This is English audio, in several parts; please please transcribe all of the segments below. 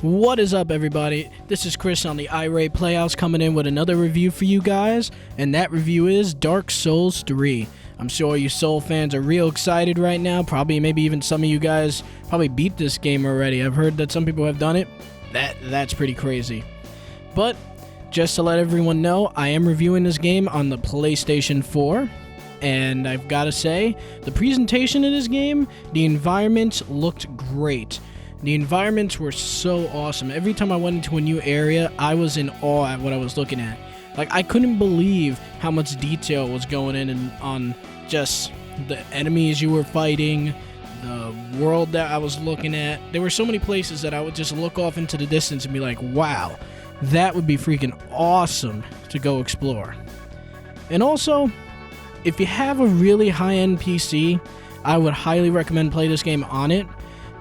What is up, everybody? This is Kris on the Irate PlayHouse coming in with another review for you guys, and that review is Dark Souls 3. I'm sure you Soul fans are real excited right now. Probably, maybe even some of you guys probably beat this game already. I've heard that some people have done it. That's pretty crazy. But just to let everyone know, I am reviewing this game on the PlayStation 4. And I've got to say, the presentation in this game, the environments looked great. The environments were so awesome. Every time I went into a new area, I was in awe at what I was looking at. Like, I couldn't believe how much detail was going in on just the enemies you were fighting, the world that I was looking at. There were so many places that I would just look off into the distance and be like, wow, that would be freaking awesome to go explore. And also, if you have a really high-end PC, I would highly recommend play this game on it.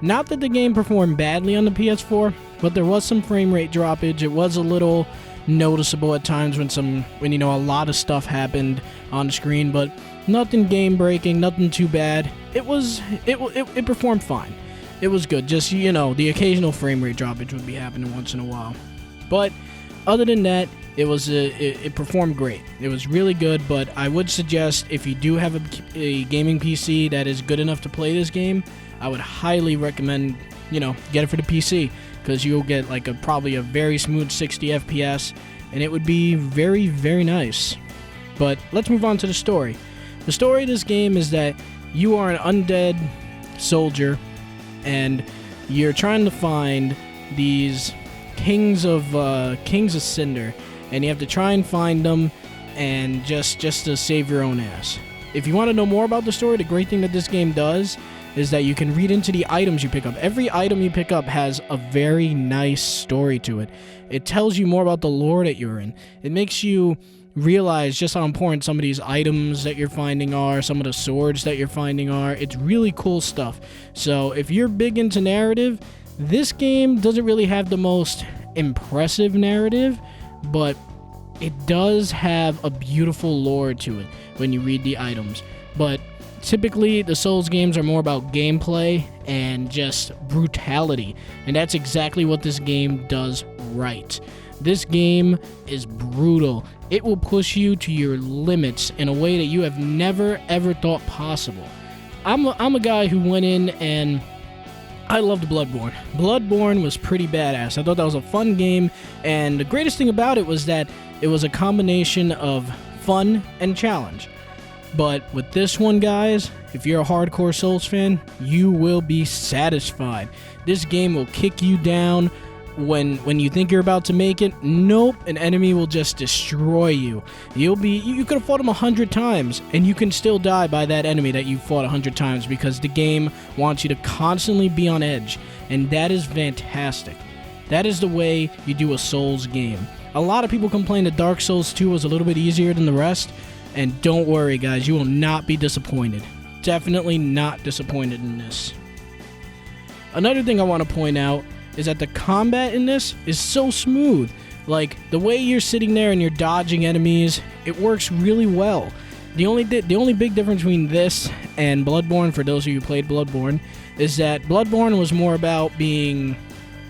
Not that the game performed badly on the PS4, but there was some frame rate droppage. It was a little noticeable at times when a lot of stuff happened on the screen, but nothing game breaking, nothing too bad. It performed fine. It was good. Just, the occasional frame rate droppage would be happening once in a while. But other than that, it performed great. It was really good, but I would suggest if you do have a gaming PC that is good enough to play this game, I would highly recommend, get it for the PC, because you'll get probably a very smooth 60 FPS, and it would be very, very nice. But let's move on to the story. The story of this game is that you are an undead soldier, and you're trying to find these kings of Cinder, and you have to try and find them, and just to save your own ass. If you want to know more about the story, the great thing that this game does is that you can read into the items you pick up. Every item you pick up has a very nice story to it. It tells you more about the lore that you're in. It makes you realize just how important some of these items that you're finding are, some of the swords that you're finding are. It's really cool stuff. So if you're big into narrative, this game doesn't really have the most impressive narrative, but it does have a beautiful lore to it when you read the items. But typically, the Souls games are more about gameplay and just brutality, and that's exactly what this game does right. This game is brutal. It will push you to your limits in a way that you have never, ever thought possible. I'm a guy who went in and I loved Bloodborne. Bloodborne was pretty badass. I thought that was a fun game, and the greatest thing about it was that it was a combination of fun and challenge. But with this one, guys, if you're a hardcore Souls fan, you will be satisfied. This game will kick you down when you think you're about to make it. Nope, an enemy will just destroy you. You could have fought him 100 times, and you can still die by that enemy that you fought 100 times, because the game wants you to constantly be on edge, and that is fantastic. That is the way you do a Souls game. A lot of people complain that Dark Souls 2 was a little bit easier than the rest, and don't worry, guys, you will not be disappointed. Definitely not disappointed in this. Another thing I want to point out is that the combat in this is so smooth. Like, the way you're sitting there and you're dodging enemies, it works really well. The only big difference between this and Bloodborne, for those of you who played Bloodborne, is that Bloodborne was more about being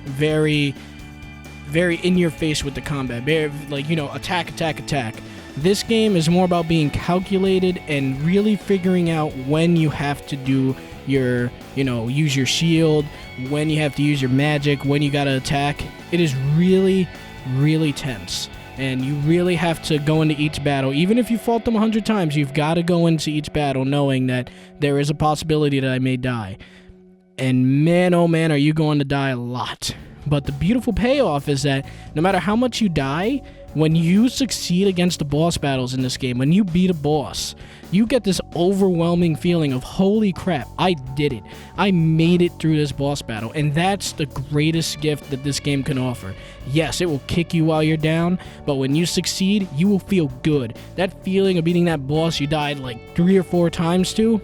very, very in your face with the combat. Very, attack, attack, attack. This game is more about being calculated and really figuring out when you have to do your, use your shield, when you have to use your magic, when you gotta attack. It is really, really tense. And you really have to go into each battle. Even if you fought them 100 times, you've got to go into each battle knowing that there is a possibility that I may die. And man, oh man, are you going to die a lot. But the beautiful payoff is that no matter how much you die, when you succeed against the boss battles in this game, when you beat a boss, you get this overwhelming feeling of, holy crap, I did it. I made it through this boss battle, and that's the greatest gift that this game can offer. Yes, it will kick you while you're down, but when you succeed, you will feel good. That feeling of beating that boss you died like 3 or 4 times to,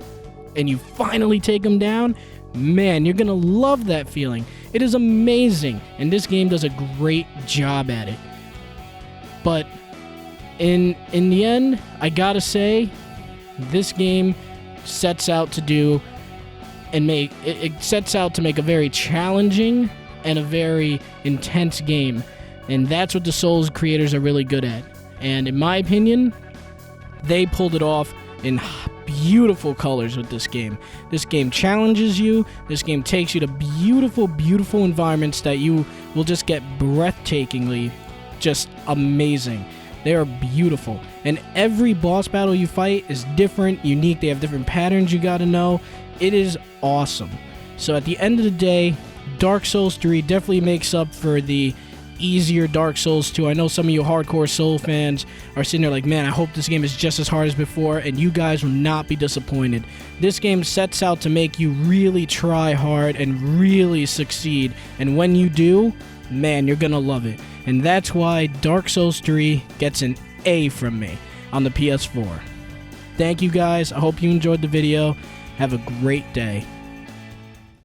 and you finally take him down, man, you're gonna love that feeling. It is amazing, and this game does a great job at it. But in the end, I gotta say, this game sets out to do and make it sets out to make a very challenging and a very intense game. And that's what the Souls creators are really good at. And in my opinion, they pulled it off in beautiful colors with this game. This game challenges you. This game takes you to beautiful, beautiful environments that you will just get breathtakingly just amazing. They are beautiful. And every boss battle you fight is different, unique. They have different patterns you gotta know. It is awesome. So at the end of the day, Dark Souls 3 definitely makes up for the easier Dark Souls 2. I know some of you hardcore Soul fans are sitting there like, man, I hope this game is just as hard as before, and you guys will not be disappointed. This game sets out to make you really try hard and really succeed, and when you do, man, you're gonna love it. And that's why Dark Souls 3 gets an A from me on the PS4. Thank you guys. I hope you enjoyed the video. Have a great day.